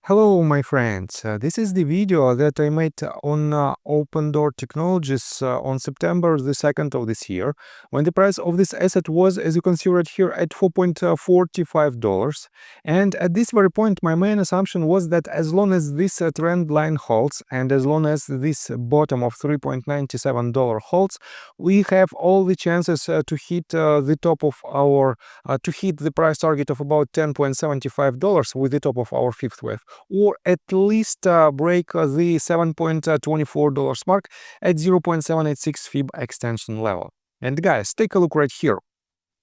Hello, my friends. This is the video that I made on Opendoor Technologies on September the 2nd of this year, when the price of this asset was, as you can see right here, at $4.45. And at this very point, my main assumption was that as long as this trend line holds, and as long as this bottom of $3.97 holds, we have all the chances to hit the top of our, to hit the price target of about $10.75 with the top of our fifth wave, or at least break the $7.24 mark at 0.786 fib extension level. And guys, take a look right here.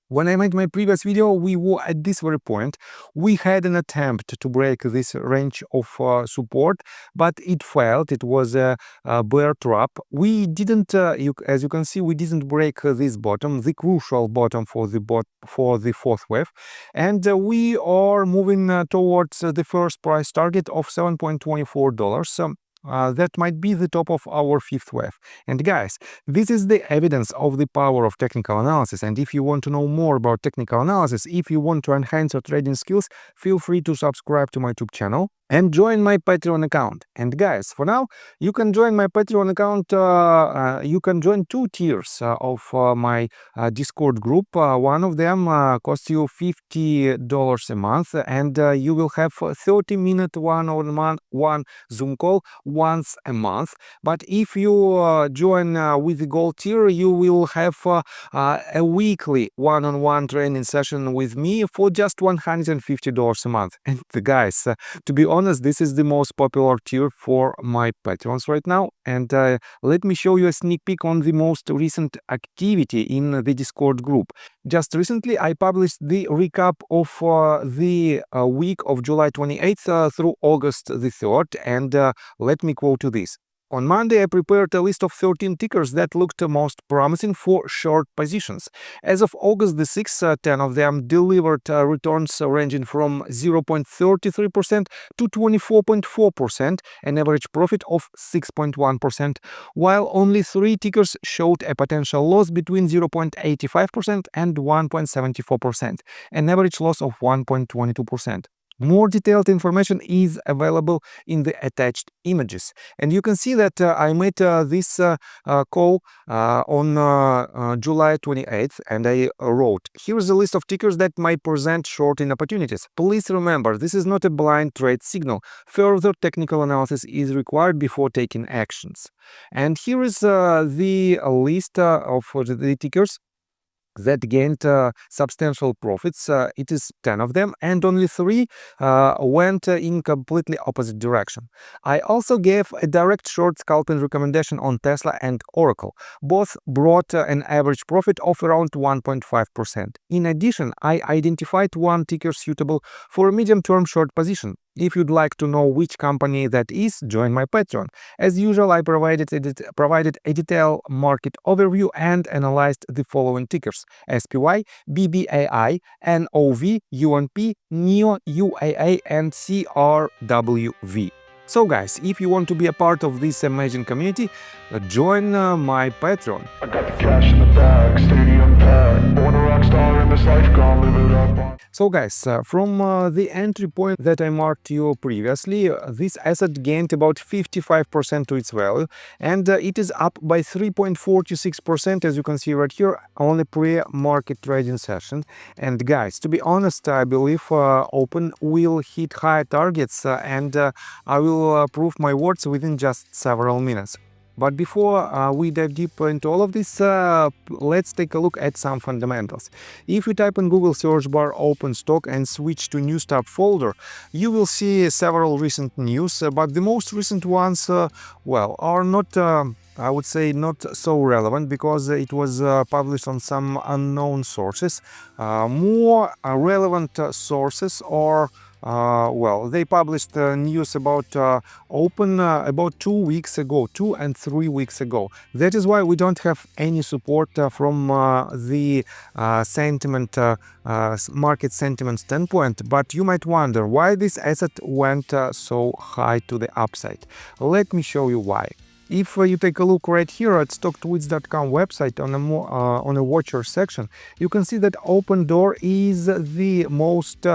When I made my previous video, we were at this very point. We had an attempt to break this range of support, but it failed. It was a bear trap. We didn't, as you can see, we didn't break this bottom, the crucial bottom for the fourth wave, and we are moving towards the first price target of $7.24. That might be the top of our fifth wave. And guys, this is the evidence of the power of technical analysis. And if you want to know more about technical analysis, if you want to enhance your trading skills, feel free to subscribe to my YouTube channel and join my Patreon account. And guys, for now, you can join my Patreon account. You can join two tiers of my Discord group. One of them costs you $50 a month, and you will have 30-minute one-on-one Zoom call once a month. But if you join with the gold tier, you will have a weekly one-on-one training session with me for just $150 a month. And guys, to be honest, this is the most popular tier for my patrons right now. And let me show you a sneak peek on the most recent activity in the Discord group. Just recently, I published the recap of the week of July 28th through August the 3rd. And let me quote you this. On Monday, I prepared a list of 13 tickers that looked most promising for short positions. As of August the 6th, 10 of them delivered returns ranging from 0.33% to 24.4%, an average profit of 6.1%, while only 3 tickers showed a potential loss between 0.85% and 1.74%, an average loss of 1.22%. More detailed information is available in the attached images. And you can see that I made this call on July 28th, and I wrote, here's a list of tickers that might present shorting opportunities. Please remember, this is not a blind trade signal. Further technical analysis is required before taking actions. And here is the list of the tickers that gained substantial profits. It is 10 of them, and only 3 went in completely opposite direction. I also gave a direct short scalping recommendation on Tesla and Oracle. Both brought an average profit of around 1.5%. In addition, I identified one ticker suitable for a medium-term short position. If you'd like to know which company that is, join my Patreon. As usual, I provided a detailed market overview and analyzed the following tickers: SPY, BBAI, NOV, UNP, NEO, UAA, and CRWV. So guys, if you want to be a part of this amazing community, join my Patreon. I got the cash in the bag, stadium packed. Born a rock star in this life, gonna live it up. So guys, from the entry point that I marked you previously, this asset gained about 55% to its value, and it is up by 3.46%, as you can see right here, on a pre-market trading session. And guys, to be honest, I believe Open will hit higher targets, and I will prove my words within just several minutes. But before we dive deep into all of this, let's take a look at some fundamentals. If you type in Google search bar Open Stock and switch to News tab folder, you will see several recent news, but the most recent ones, well, are not, I would say, not so relevant because it was published on some unknown sources. More relevant sources are well, they published news about Open about 2 weeks ago, 2 and 3 weeks ago. That is why we don't have any support from the market sentiment standpoint. But you might wonder why this asset went so high to the upside. Let me show you why. If you take a look right here at stocktweets.com website on a watcher section, you can see that Opendoor is the most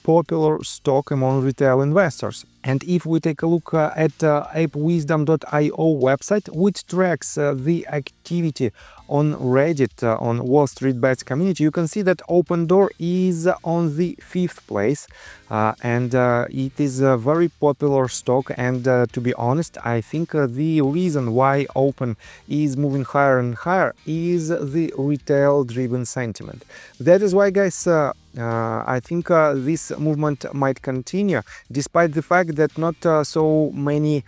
popular stock among retail investors. And if we take a look at appwisdom.io website, which tracks the activity on Reddit, on Wall Street Bets community, you can see that Opendoor is on the 5th place, and it is a very popular stock. And to be honest, I think the reason why Open is moving higher and higher is the retail-driven sentiment. That is why, guys, I think this movement might continue, despite the fact that not so many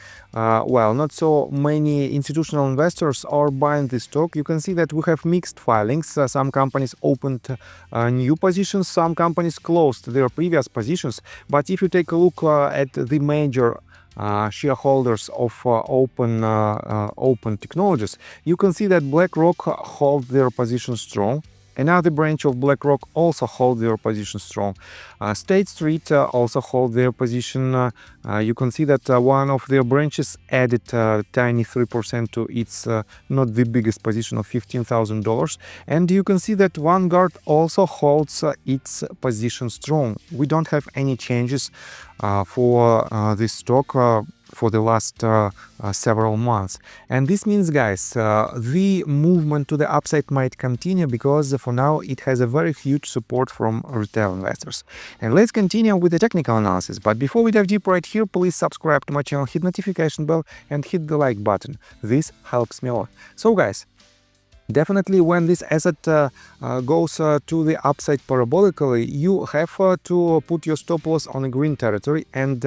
institutional investors are buying this stock. You can see that we have mixed filings. Some companies opened new positions, some companies closed their previous positions. But if you take a look at the major shareholders of Open Technologies, you can see that BlackRock hold their position strong. Another branch of BlackRock also hold their position strong. State Street also hold their position. You can see that one of their branches added tiny 3% to its not the biggest position of $15,000. And you can see that Vanguard also holds its position strong. We don't have any changes for this stock for the last several months. And this means, guys, the movement to the upside might continue because for now it has a very huge support from retail investors. And let's continue with the technical analysis. But before we dive deep right here, please subscribe to my channel, hit notification bell and hit the like button. This helps me a lot. So, guys, definitely when this asset goes to the upside parabolically, you have to put your stop loss on a green territory. And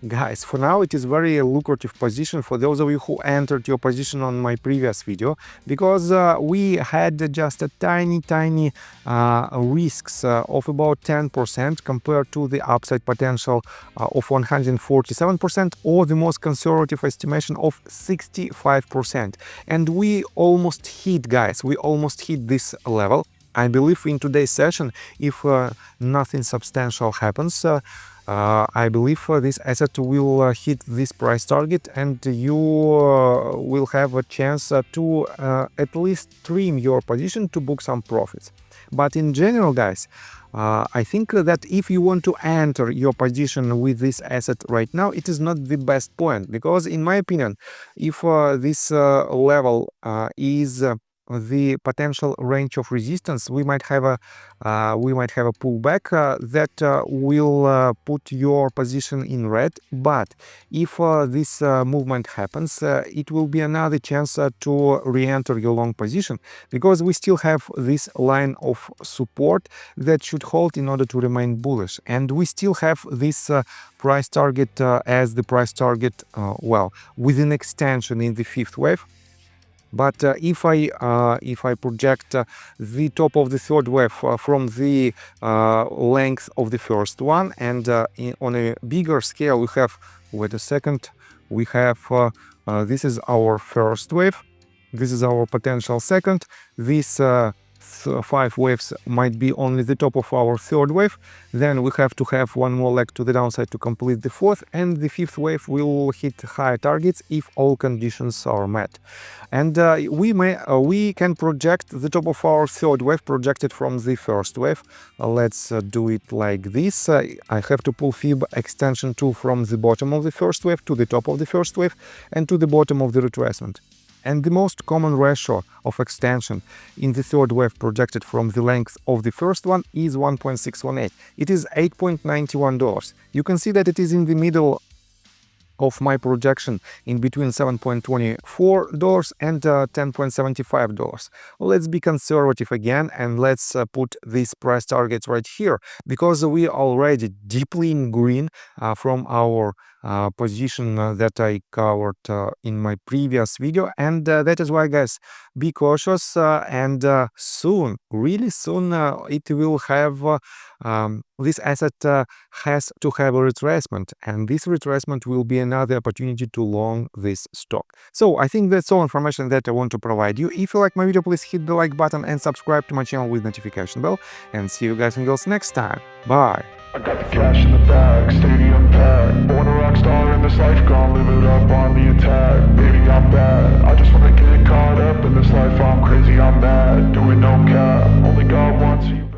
guys, for now it is very lucrative position for those of you who entered your position on my previous video, because we had just a tiny risks of about 10% compared to the upside potential of 147%, or the most conservative estimation of 65%. And we almost hit, guys, we almost hit this level. I believe in today's session, if nothing substantial happens, I believe this asset will hit this price target, and you will have a chance to at least trim your position to book some profits. But in general, guys, I think that if you want to enter your position with this asset right now, it is not the best point, because in my opinion, if this level is the potential range of resistance, we might have a pullback that will put your position in red. But if this movement happens, it will be another chance to re-enter your long position, because we still have this line of support that should hold in order to remain bullish, and we still have this price target as the price target, with an extension in the 5th wave. But if I project the top of the 3rd wave from the length of the 1st one, and on a bigger scale, we have, wait a second, we have this is our 1st wave, this is our potential 2nd, this 5 waves might be only the top of our 3rd wave. Then we have to have one more leg to the downside to complete the 4th, and the 5th wave will hit higher targets if all conditions are met. And we can project the top of our 3rd wave projected from the 1st wave. Let's do it like this. I have to pull fib extension tool from the bottom of the 1st wave to the top of the 1st wave and to the bottom of the retracement. And the most common ratio of extension in the 3rd wave projected from the length of the 1st one is 1.618. It is $8.91. You can see that it is in the middle of my projection, in between $7.24 and $10.75. Let's be conservative again, and let's put these price targets right here, because we are already deeply in green from our position that I covered in my previous video. And that is why, guys, be cautious, and soon, really soon, it will have this asset has to have a retracement, and this retracement will be another opportunity to long this stock. So I think that's all information that I want to provide you. If you like my video, please hit the like button and subscribe to my channel with notification bell, and see you guys and girls next time. Bye. I got the cash in the bag, stadium packed. Born a rock star in this life, gonna live it up on the attack. Baby, I'm bad, I just wanna get caught up in this life. I'm crazy, I'm mad, doing no cap. Only God wants you.